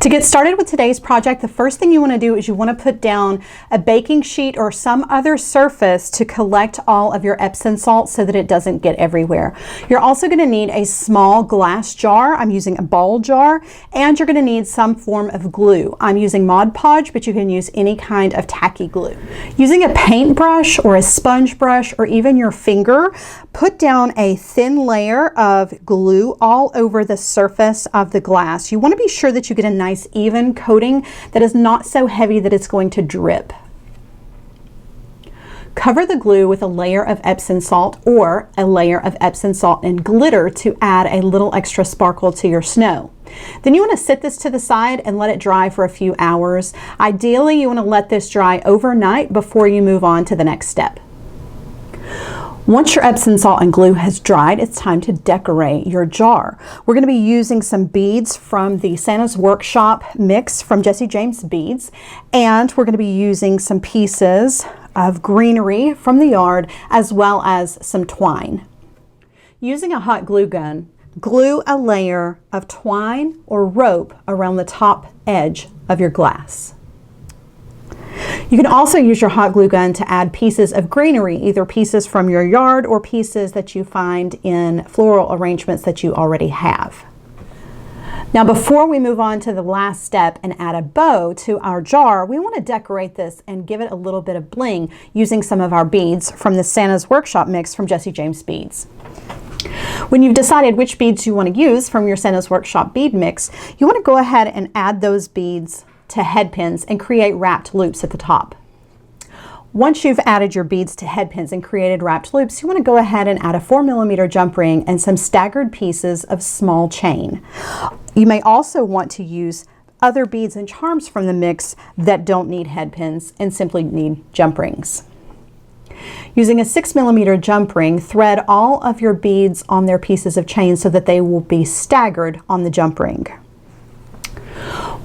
To get started with today's project, the first thing you want to do is you want to put down a baking sheet or some other surface to collect all of your Epsom salt so that it doesn't get everywhere. You're also going to need a small glass jar. I'm using a bowl jar, and you're going to need some form of glue. I'm using Mod Podge, but you can use any kind of tacky glue. Using a paintbrush or a sponge brush or even your finger, put down a thin layer of glue all over the surface of the glass. You want to be sure that you get a nice even coating that is not so heavy that it's going to drip. Cover the glue with a layer of Epsom salt or a layer of Epsom salt and glitter to add a little extra sparkle to your snow. Then you want to sit this to the side and let it dry for a few hours. Ideally, you want to let this dry overnight before you move on to the next step. Once your Epsom salt and glue has dried, it's time to decorate your jar. We're going to be using some beads from the Santa's Workshop mix from Jesse James Beads, and we're going to be using some pieces of greenery from the yard as well as some twine. Using a hot glue gun, glue a layer of twine or rope around the top edge of your glass. You can also use your hot glue gun to add pieces of greenery, either pieces from your yard or pieces that you find in floral arrangements that you already have. Now, before we move on to the last step and add a bow to our jar, we want to decorate this and give it a little bit of bling using some of our beads from the Santa's Workshop mix from Jesse James Beads. When you've decided which beads you want to use from your Santa's Workshop bead mix, you want to go ahead and add those beads to head pins and create wrapped loops at the top. Once you've added your beads to head pins and created wrapped loops, you want to go ahead and add a 4mm jump ring and some staggered pieces of small chain. You may also want to use other beads and charms from the mix that don't need head pins and simply need jump rings. Using a 6mm jump ring, thread all of your beads on their pieces of chain so that they will be staggered on the jump ring.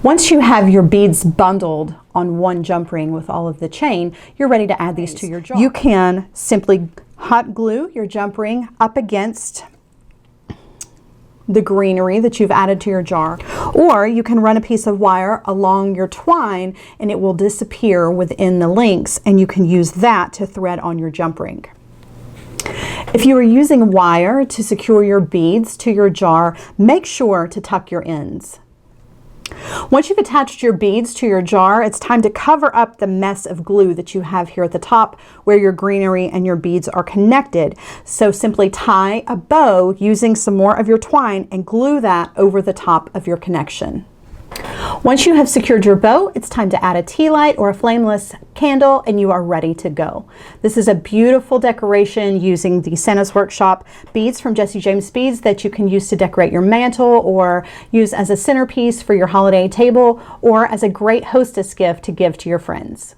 Once you have your beads bundled on one jump ring with all of the chain, you're ready to add these to your jar. You can simply hot glue your jump ring up against the greenery that you've added to your jar, or you can run a piece of wire along your twine and it will disappear within the links, and you can use that to thread on your jump ring. If you are using wire to secure your beads to your jar, make sure to tuck your ends. Once you've attached your beads to your jar, it's time to cover up the mess of glue that you have here at the top where your greenery and your beads are connected. So simply tie a bow using some more of your twine and glue that over the top of your connection. Once you have secured your bow, it's time to add a tea light or a flameless candle and you are ready to go. This is a beautiful decoration using the Santa's Workshop beads from Jesse James Beads that you can use to decorate your mantle or use as a centerpiece for your holiday table or as a great hostess gift to give to your friends.